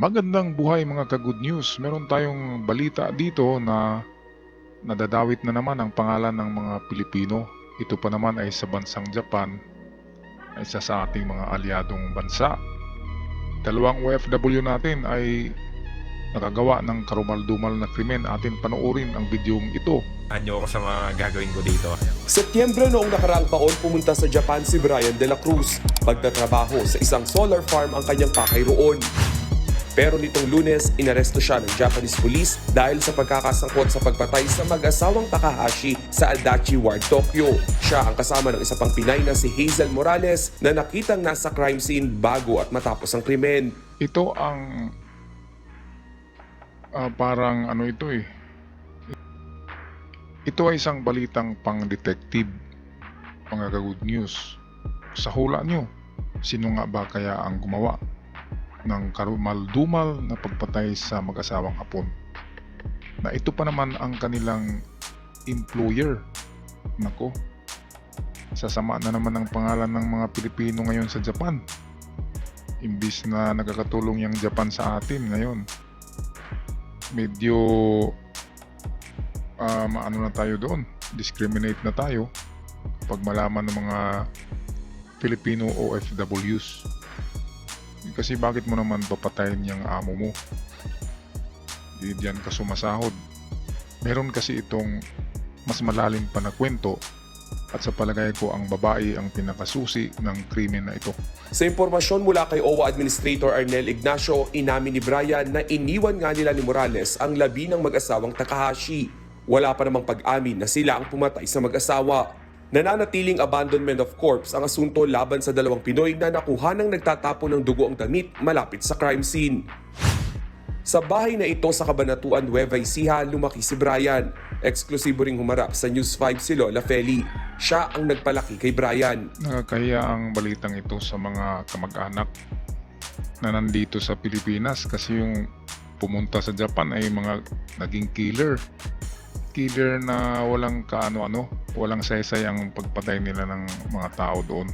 Magandang buhay mga ka-good news. Meron tayong balita dito na nadadawit na naman ang pangalan ng mga Pilipino. Ito pa naman ay sa bansang Japan, ay isa sa ating mga alyadong bansa. Dalawang OFW natin ay nakagawa ng karumal-dumal na krimen. Atin panoorin ang videong ito. Anyo ko sa mga gagawin ko dito. Setyembre noong nakaraang taon pumunta sa Japan si Brian de la Cruz. Pagtatrabaho sa isang solar farm ang kanyang pakay roon. Pero nitong Lunes, inaresto siya ng Japanese police dahil sa pagkakasangkot sa pagpatay sa mag-asawang Takahashi sa Adachi Ward, Tokyo. Siya ang kasama ng isa pang Pinay na si Hazel Morales na nakitang nasa crime scene bago at matapos ang krimen. Ito ang parang ano ito eh. Ito ay isang balitang pang-detective, mga ka-good news. Sa hula nyo, sino nga ba kaya ang gumawa ng karumal-dumal na pagpatay sa mag-asawang Hapon? Na ito pa naman ang kanilang employer. Nako, sasama na naman ang pangalan ng mga Pilipino ngayon sa Japan. Imbis na nagkakatulong yung Japan sa atin ngayon, medyo maano na tayo doon, discriminate na tayo pag malaman ng mga Filipino OFWs. Kasi bakit mo naman papatayin yung amo mo? Di diyan ka sumasahod. Meron kasi itong mas malalim pa na kwento, at sa palagay ko ang babae ang pinakasusi ng krimen na ito. Sa impormasyon mula kay OWA Administrator Arnel Ignacio, inamin ni Brian na iniwan nga nila ni Morales ang labi ng mag-asawang Takahashi. Wala pa namang pag-amin na sila ang pumatay sa mag-asawa. Nananatiling abandonment of corpse ang asunto laban sa dalawang Pinoy na nakuha ng nagtatapon ng dugo ang damit malapit sa crime scene. Sa bahay na ito sa Cabanatuan, Nueva Ecija, lumaki si Brian. Eksklusibo ring humarap sa News 5 si Lola Feli. Siya ang nagpalaki kay Brian. Nakakahiya ang balitang ito sa mga kamag-anak na nandito sa Pilipinas, kasi yung pumunta sa Japan ay mga naging killer na walang kaano-ano, walang saysay ang pagpatay nila ng mga tao doon.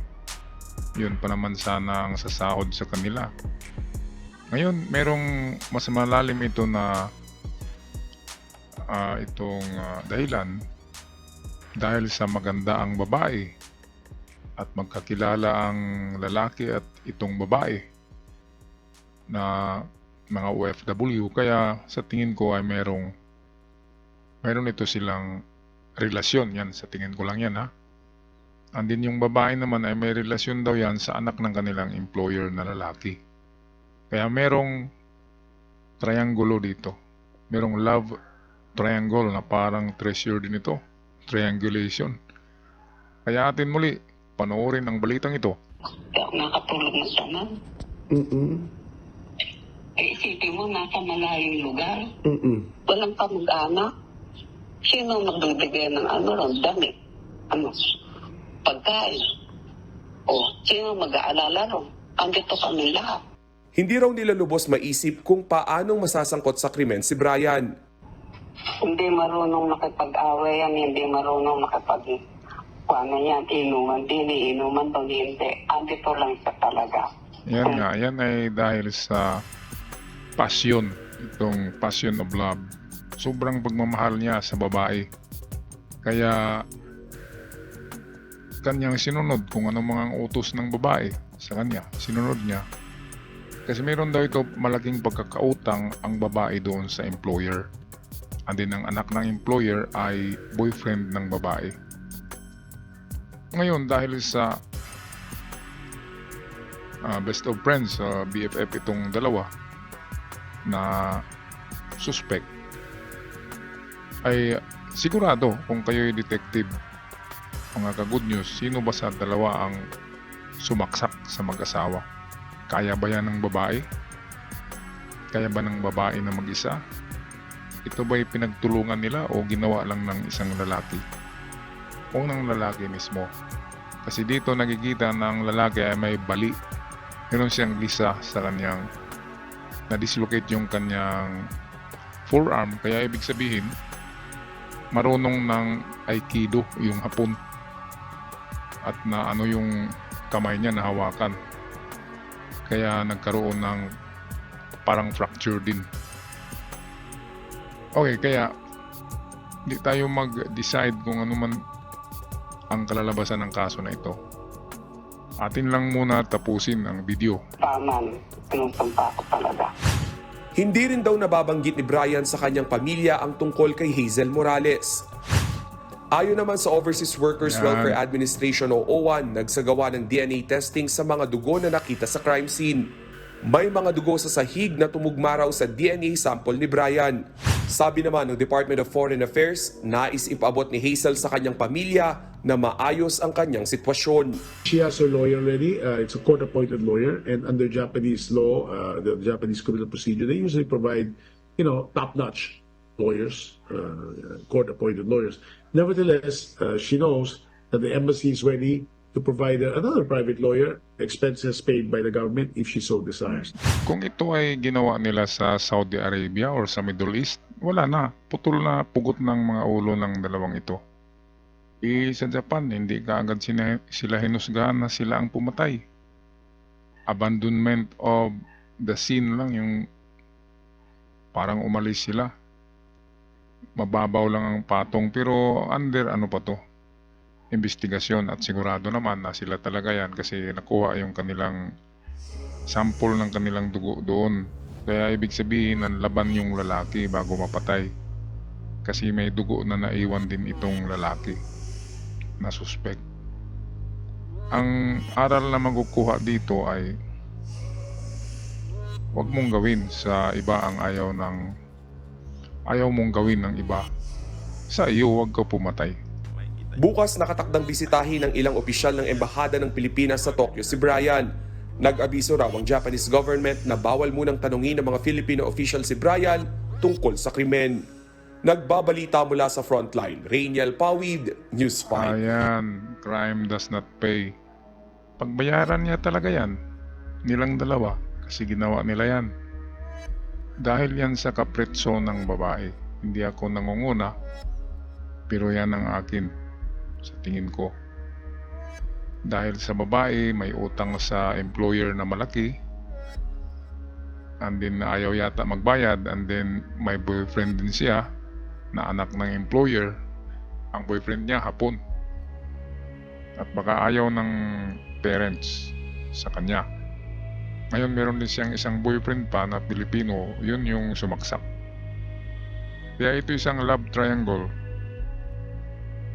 Yun pa naman sana ang sasahod sa kanila. Ngayon, merong mas malalim ito na dahilan dahil sa maganda ang babae at magkakilala ang lalaki at itong babae na mga OFW, kaya sa tingin ko ay meron ito silang relasyon. Yan, sa tingin ko lang yan ha. Andin yung babae naman ay may relasyon daw yan sa anak ng kanilang employer na lalaki. Kaya merong triangulo dito. Merong love triangle na parang treasure din ito. Triangulation. Kaya atin muli panoorin ang balitang ito. Hindi ako nakatulog ng sama. Eh, isipin mo, nasa malayong lugar. Walang kamag-anak. Sino magbibigay ng damit? Pagkain? O, sino mag-aalala ron? Andito kami lahat. Hindi raw nila lubos maisip kung paanong masasangkot sa krimen si Brian. Hindi marunong makipag-away yan, hindi marunong yan, inuman din, inuman doon, hindi. Andito lang siya talaga. Yan nga, yan ay dahil sa passion, itong passion of love. Sobrang pagmamahal niya sa babae. Kaya kanyang sinunod kung ano mga utos ng babae sa kanya. Sinunod niya. Kasi meron daw ito malaking pagkakautang ang babae doon sa employer. And then ang anak ng employer ay boyfriend ng babae. Ngayon, dahil sa best of friends, BFF itong dalawa na suspect, ay sigurado kung kayo'y detective, mga ka-good news, sino ba sa dalawa ang sumaksak sa mag-asawa? Kaya ba yan ng babae? Kaya ba ng babae na mag-isa? Ito ba'y pinagtulungan nila o ginawa lang ng isang lalaki? O ng lalaki mismo? Kasi dito nakikita na ang lalaki ay may bali. Meron siyang lisa sa kanyang, na-dislocate yung kanyang forearm. Kaya ibig sabihin, marunong ng Aikido yung Hapon. At na yung kamay niya na hawakan. Kaya nagkaroon ng parang fracture din. Okay, kaya hindi tayo mag-decide kung ano man ang kalalabasan ng kaso na ito. Atin lang muna tapusin ang video. Tama, pinusumpa ko talaga. Hindi rin daw nababanggit ni Brian sa kanyang pamilya ang tungkol kay Hazel Morales. Ayon naman sa Overseas Workers Yan. Welfare Administration o OWA, nagsagawa ng DNA testing sa mga dugo na nakita sa crime scene. May mga dugo sa sahig na tumugma raw sa DNA sample ni Brian. Sabi naman ng Department of Foreign Affairs, nais ipaabot ni Hazel sa kanyang pamilya na maayos ang kanyang sitwasyon. She has her lawyer already. It's a court-appointed lawyer, and under Japanese law, the Japanese criminal procedure, they usually provide, top-notch lawyers, court-appointed lawyers. Nevertheless, she knows that the embassy is ready to provide another private lawyer, expenses paid by the government if she so desires. Kung ito ay ginawa nila sa Saudi Arabia or sa Middle East, wala na. Putol na pugot ng mga ulo ng dalawang ito. Sa Japan, hindi kaagad sila hinusgahan na sila ang pumatay. Abandonment of the scene lang, yung parang umalis sila. Mababaw lang ang patong, pero under ano pa to? Investigasyon, at sigurado naman na sila talaga yan kasi nakuha yung kanilang sample ng kanilang dugo doon. Kaya ibig sabihin, nanlaban yung lalaki bago mapatay. Kasi may dugo na naiwan din itong lalaki na suspect. Ang aral na makukuha dito ay huwag mong gawin sa iba ang ayaw mong gawin ng iba. Sa iyo, huwag ka pumatay. Bukas nakatakdang bisitahin ng ilang opisyal ng Embahada ng Pilipinas sa Tokyo si Brian. Nag-abiso raw ang Japanese government na bawal munang tanungin ng mga Filipino official si Brian tungkol sa krimen. Nagbabalita mula sa frontline, Rainiel Pawid, News 5. Ayan, crime does not pay. Pagbayaran niya talaga yan, nilang dalawa, kasi ginawa nila yan. Dahil yan sa kapretso ng babae. Hindi ako nangunguna, pero yan ang akin, sa tingin ko. Dahil sa babae, may utang sa employer na malaki, and then ayaw yata magbayad, and then may boyfriend din siya, na anak ng employer. Ang boyfriend niya hapon. At baka ayaw ng parents sa kanya. Ngayon meron din siyang isang boyfriend pa na Pilipino, yun yung sumaksak. Kaya ito isang love triangle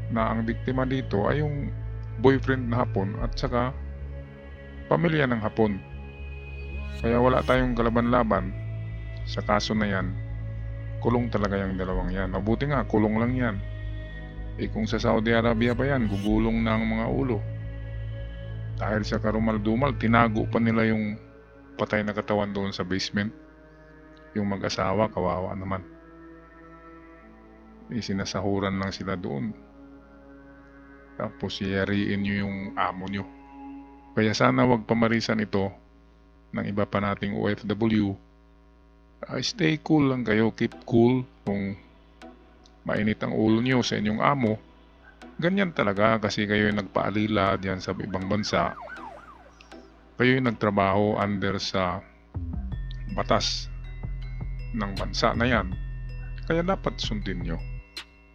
na ang biktima dito ay yung boyfriend na hapon at saka pamilya ng hapon. Kaya wala tayong kalaban-laban sa kaso na yan. Kulong talaga yung dalawang yan. Mabuti nga, kulong lang yan. Kung sa Saudi Arabia pa yan, gugulong na ang mga ulo. Dahil sa karumal-dumal, tinago pa nila yung patay na katawan doon sa basement. Yung mag-asawa, kawawa naman. Sinasahuran lang sila doon. Tapos iyariin nyo yung amo nyo. Kaya sana wag pamarisan ito ng iba pa nating OFW. Stay cool lang kayo, keep cool. Kung mainit ang ulo nyo sa inyong amo, ganyan talaga kasi kayo yung nagpaalila diyan sa ibang bansa. Kayo yung nagtrabaho under sa batas ng bansa na yan. Kaya dapat sundin nyo.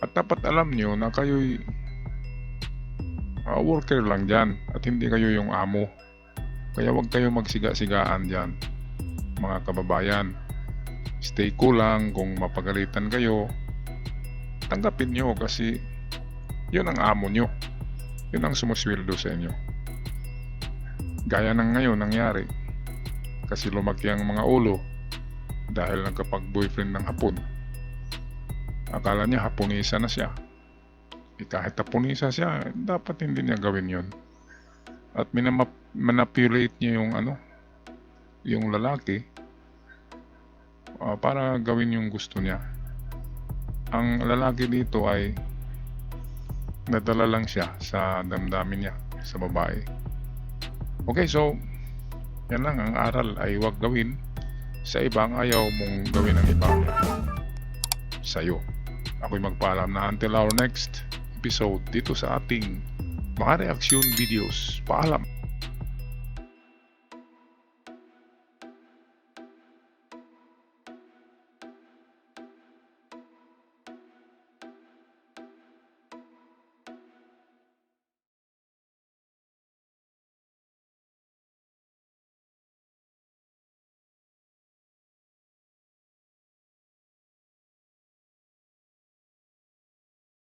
At dapat alam nyo na kayo'y worker lang dyan at hindi kayo yung amo. Kaya wag kayo magsiga-sigaan dyan, mga kababayan. Stay cool lang. Kung mapagalitan kayo, tanggapin nyo kasi yun ang amo nyo. Yun ang sumusweldo sa inyo. Gaya ng ngayon nangyari kasi lumaki ang mga ulo dahil nagkapag-boyfriend ng hapon. Akala niya haponisa na siya. Kahit haponisa siya, dapat hindi niya gawin yun. At manipulate niya yung lalaki para gawin yung gusto niya. Ang lalaki dito ay nadala lang siya sa damdamin niya sa babae. Okay, so yan lang ang aral ay huwag gawin sa ibang ayaw mong gawin ang iba sa'yo. Ako'y magpaalam na until our next episode dito sa ating mga reaction videos. Paalam!